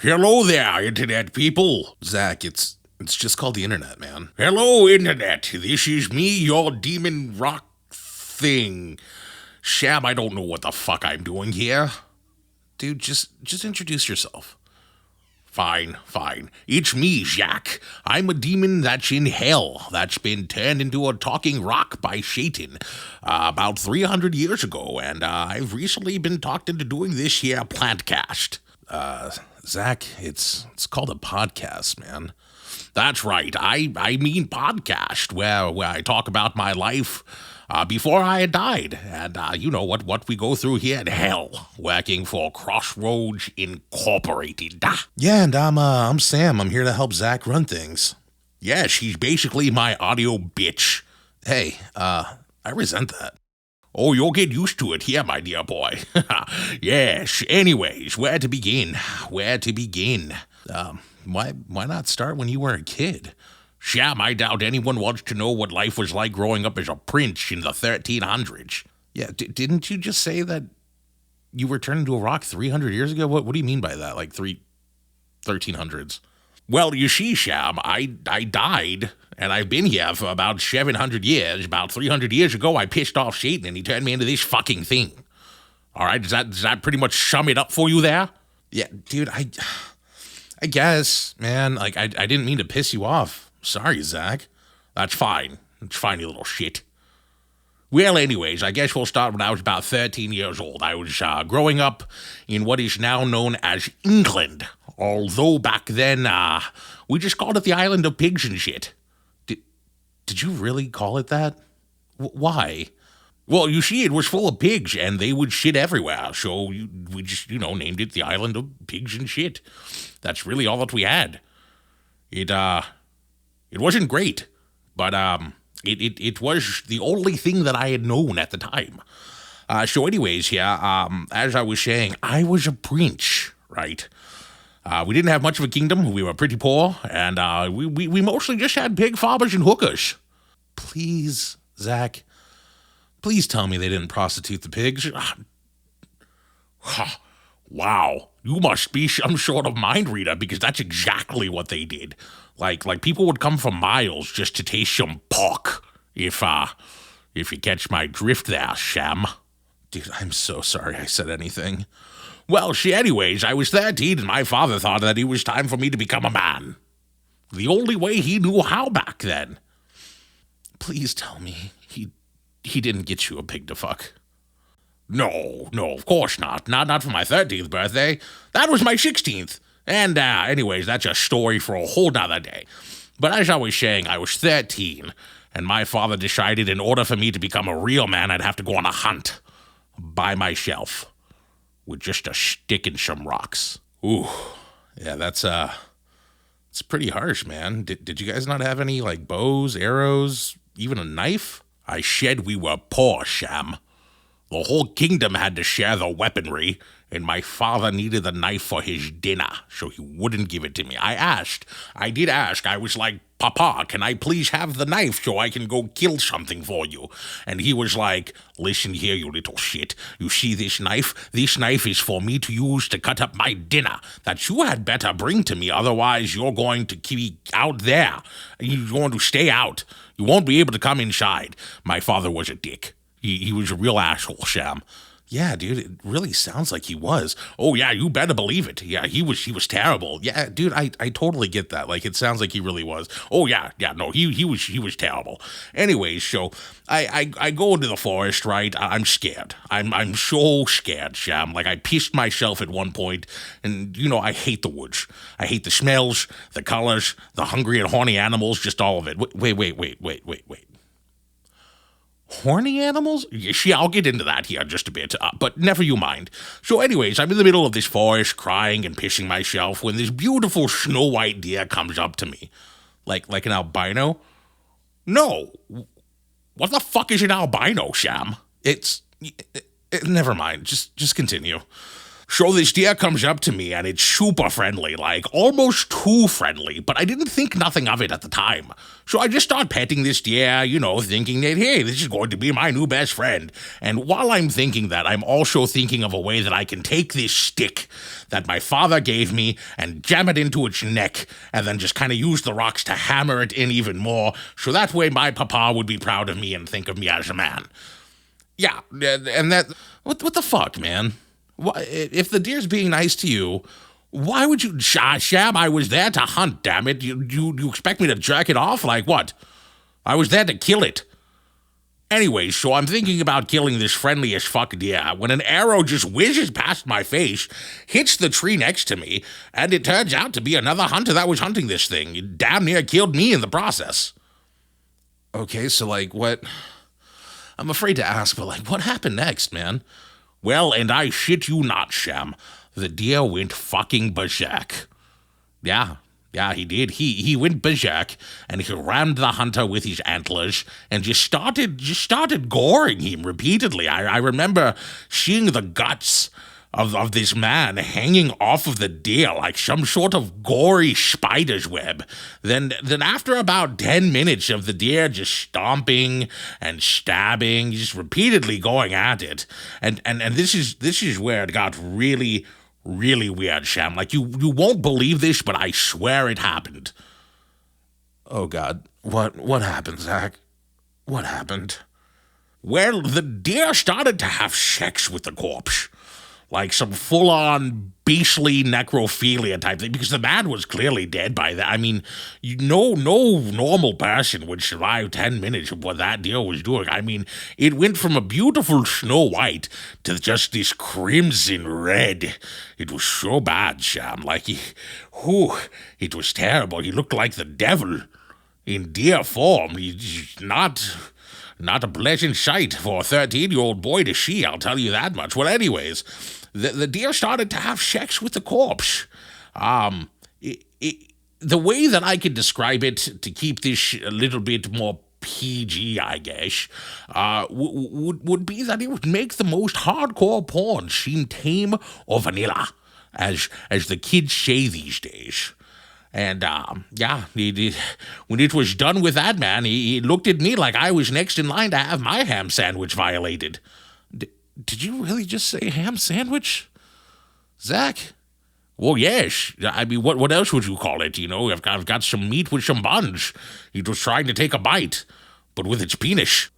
Hello there, internet people. Zach, it's just called the internet, man. Hello, internet. This is me, your demon rock thing. Sham, I don't know what the fuck I'm doing here. Dude, just introduce yourself. Fine. It's me, Jack. I'm a demon that's in hell, that's been turned into a talking rock by Satan about 300 years ago, and I've recently been talked into doing this here plantcast. Zach, it's called a podcast, man. That's right. I mean podcast, where I talk about my life before I had died, and you know what we go through here in hell, working for CROSSROADS Incorporated. Yeah, and I'm Sam. I'm here to help Zach run things. Yeah, she's basically my audio bitch. Hey, I resent that. Oh, you'll get used to it here, my dear boy. Yes. Anyways, where to begin? Why not start when you were a kid? Sham, I doubt anyone wants to know what life was like growing up as a prince in the 1300s. Yeah, didn't you just say that you were turned into a rock 300 years ago? What do you mean by that? Like 1300s? Well, you see, Sham, I died, and I've been here for about 700 years. About 300 years ago, I pissed off Satan, and he turned me into this fucking thing. All right, does that pretty much sum it up for you there? Yeah, dude, I guess, man. Like, I didn't mean to piss you off. Sorry, Zach. That's fine. It's fine, you little shit. Well, anyways, I guess we'll start when I was about 13 years old. I was growing up in what is now known as England. Although back then, we just called it the island of pigs and shit. Did you really call it that? Why? Well, you see, it was full of pigs, and they would shit everywhere. So we just, named it the island of pigs and shit. That's really all that we had. It wasn't great, but it was the only thing that I had known at the time. So anyways, as I was saying, I was a prince, right? We didn't have much of a kingdom. We were pretty poor, and we mostly just had pig farmers and hookers. Please, Zach, please tell me they didn't prostitute the pigs. Wow, you must be some sort of mind reader, because that's exactly what they did. Like people would come for miles just to taste some pork. If you catch my drift there, Sham. Dude, I'm so sorry I said anything. Well, anyways, I was 13, and my father thought that it was time for me to become a man. The only way he knew how back then. Please tell me he didn't get you a pig to fuck. No, of course not. Not for my 13th birthday. That was my 16th. And anyways, that's a story for a whole nother day. But as I was saying, I was 13, and my father decided in order for me to become a real man, I'd have to go on a hunt by myself with just a stick and some rocks. Ooh, yeah, it's pretty harsh, man. Did you guys not have any, like, bows, arrows, even a knife? I said we were poor, Sham. The whole kingdom had to share the weaponry, and my father needed the knife for his dinner, so he wouldn't give it to me. I did ask. I was like, Papa, can I please have the knife so I can go kill something for you? And he was like, listen here, you little shit. You see this knife? This knife is for me to use to cut up my dinner that you had better bring to me, otherwise you're going to be out there. You're going to stay out. You won't be able to come inside. My father was a dick. He was a real asshole, Sham. Yeah, dude, it really sounds like he was. Oh, yeah, you better believe it. Yeah, he was terrible. Yeah, dude, I totally get that. Like, it sounds like he really was. Oh, yeah, no, he was terrible. Anyways, so I go into the forest, right? I'm scared. I'm so scared, Sham. Like, I pissed myself at one point, and, I hate the woods. I hate the smells, the colors, the hungry and horny animals, just all of it. Wait. Horny animals? Yeah, I'll get into that here in just a bit, but never you mind. So anyways, I'm in the middle of this forest crying and pissing myself when this beautiful snow white deer comes up to me. Like an albino? No. What the fuck is an albino, Sham? Never mind. Just continue. So this deer comes up to me and it's super friendly, like almost too friendly, but I didn't think nothing of it at the time. So I just start petting this deer, thinking that, hey, this is going to be my new best friend. And while I'm thinking that, I'm also thinking of a way that I can take this stick that my father gave me and jam it into its neck and then just kind of use the rocks to hammer it in even more. So that way my papa would be proud of me and think of me as a man. Yeah, and that, what the fuck, man? Why, if the deer's being nice to you, why would you, Sham, I was there to hunt, damn it. You expect me to jerk it off? Like what? I was there to kill it. Anyway, so I'm thinking about killing this friendly as fuck deer when an arrow just whizzes past my face, hits the tree next to me, and it turns out to be another hunter that was hunting this thing. It damn near killed me in the process. Okay, so like what? I'm afraid to ask, but like what happened next, man? Well, and I shit you not, Sham, the deer went fucking berserk. Yeah, he did. He went berserk, and he rammed the hunter with his antlers, and just started goring him repeatedly. I remember seeing the guts of this man hanging off of the deer like some sort of gory spider's web. Then after about 10 minutes of the deer just stomping and stabbing, just repeatedly going at it, and this is where it got really, really weird, Sham. Like you won't believe this, but I swear it happened. Oh God, what happened, Zach? What happened? Well, the deer started to have sex with the corpse. Like some full-on beastly necrophilia type thing, because the man was clearly dead by that. I mean, no normal person would survive 10 minutes of what that deer was doing. I mean, it went from a beautiful Snow White to just this crimson red. It was so bad, Sham. Like, it was terrible. He looked like the devil in deer form. He's not a pleasant sight for a 13-year-old boy to see, I'll tell you that much. Well, anyways, the deer started to have sex with the corpse. The way that I could describe it to keep this a little bit more PG, I guess, would be that it would make the most hardcore porn seem tame or vanilla, as the kids say these days. And, when it was done with that man, he looked at me like I was next in line to have my ham sandwich violated. Did you really just say ham sandwich? Zach? Well, yes. I mean, what else would you call it? I've got some meat with some buns. It was trying to take a bite, but with its penis.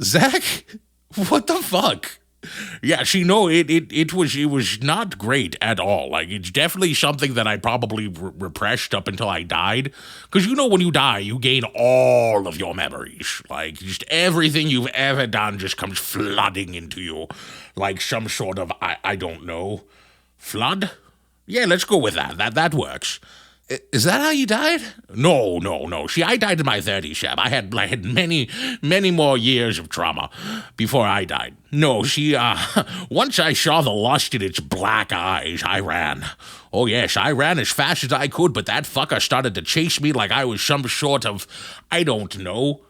Zach? What the fuck? Yeah, it was not great at all. Like, it's definitely something that I probably repressed up until I died. Because when you die, you gain all of your memories. Like, just everything you've ever done just comes flooding into you. Like some sort of, I don't know, flood? Yeah, let's go with that. That works. Is that how you died? No. See, I died in my 30s, Shab. I had many, many more years of trauma before I died. No, once I saw the lust in its black eyes, I ran. Oh, yes, I ran as fast as I could, but that fucker started to chase me like I was some sort of, I don't know,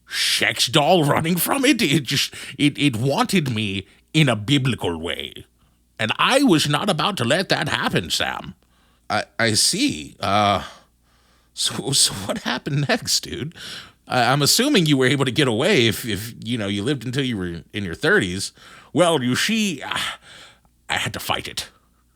sex doll running from it. It wanted me in a biblical way. And I was not about to let that happen, Sam. I see. So what happened next, dude? I'm assuming you were able to get away if you lived until you were in your 30s. Well, you see, I had to fight it.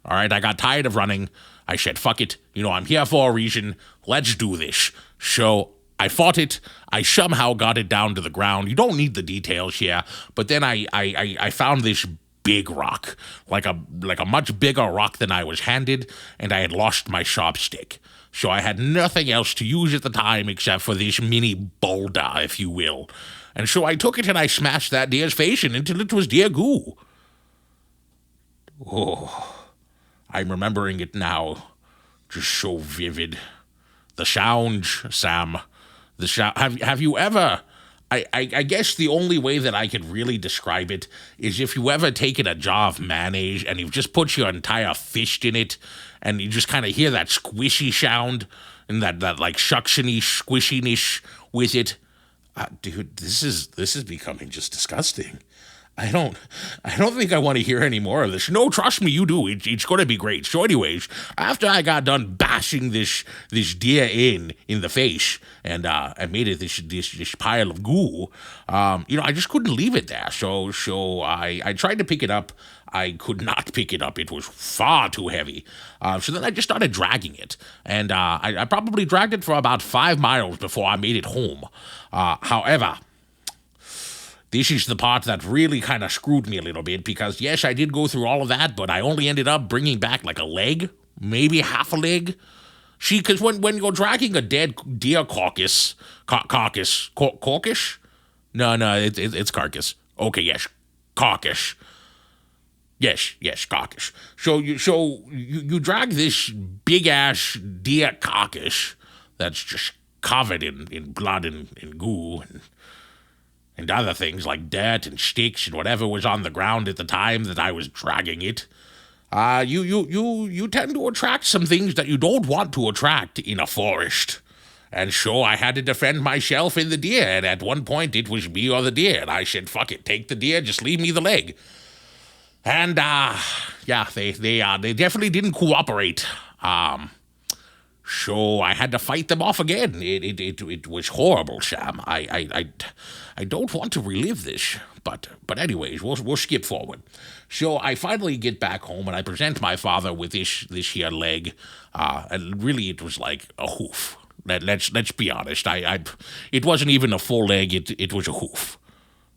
All right, I got tired of running. I said, fuck it. I'm here for a reason. Let's do this. So I fought it. I somehow got it down to the ground. You don't need the details here. But then I found this big rock, like a much bigger rock than I was handed, and I had lost my sharp stick. So I had nothing else to use at the time except for this mini boulder, if you will. And so I took it and I smashed that deer's face in until it was deer goo. Oh, I'm remembering it now. Just so vivid. The sounds, Sam. The sound. Have you ever... I guess the only way that I could really describe it is if you ever taken a jar of mayonnaise and you've just put your entire fist in it and you just kind of hear that squishy sound and that like suctiony squishiness with it. Dude, this is becoming just disgusting. I don't think I want to hear any more of this. No, trust me, you do. It's going to be great. So, anyways, after I got done bashing this deer in the face and I made it this pile of goo, I just couldn't leave it there. So I tried to pick it up. I could not pick it up. It was far too heavy. So then I just started dragging it. And I probably dragged it for about 5 miles before I made it home. However, this is the part that really kind of screwed me a little bit because, yes, I did go through all of that, but I only ended up bringing back like a leg, maybe half a leg. See, because when you're dragging a dead deer carcass? No, it's carcass. Okay, yes, carcass. Yes, carcass. So you drag this big ass deer carcass that's just covered in blood and goo and other things like dirt and sticks and whatever was on the ground at the time that I was dragging it. You tend to attract some things that you don't want to attract in a forest. And so I had to defend myself in the deer, and at one point it was me or the deer, and I said, fuck it, take the deer, just leave me the leg. And, they definitely didn't cooperate. So I had to fight them off again. It was horrible, Sam. I don't want to relive this, but anyways, we'll skip forward. So I finally get back home and I present my father with this here leg, and really it was like a hoof. Let's be honest. It wasn't even a full leg. It was a hoof.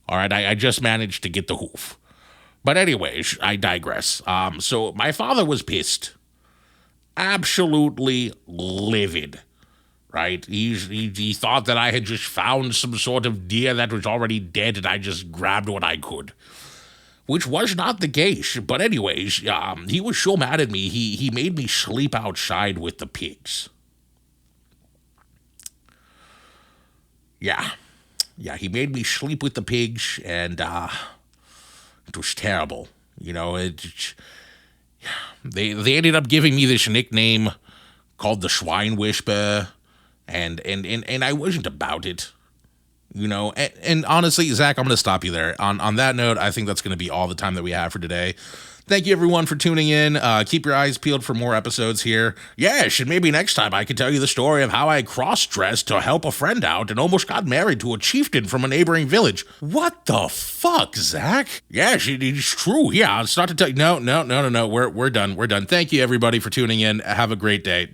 All right, I just managed to get the hoof. But anyways, I digress. So my father was pissed. Absolutely livid, right? He thought that I had just found some sort of deer that was already dead and I just grabbed what I could, which was not the case. But anyways, he was so mad at me, he made me sleep outside with the pigs. Yeah, he made me sleep with the pigs, and it was terrible. They ended up giving me this nickname called the Swine Whisperer, and I wasn't about it. And honestly, Zach, I'm going to stop you there. On that note, I think that's going to be all the time that we have for today. Thank you, everyone, for tuning in. Keep your eyes peeled for more episodes here. Yes, and maybe next time I can tell you the story of how I cross-dressed to help a friend out and almost got married to a chieftain from a neighboring village. What the fuck, Zach? Yes, it's true. Yeah, I'll start to tell you. No. We're done. Thank you, everybody, for tuning in. Have a great day.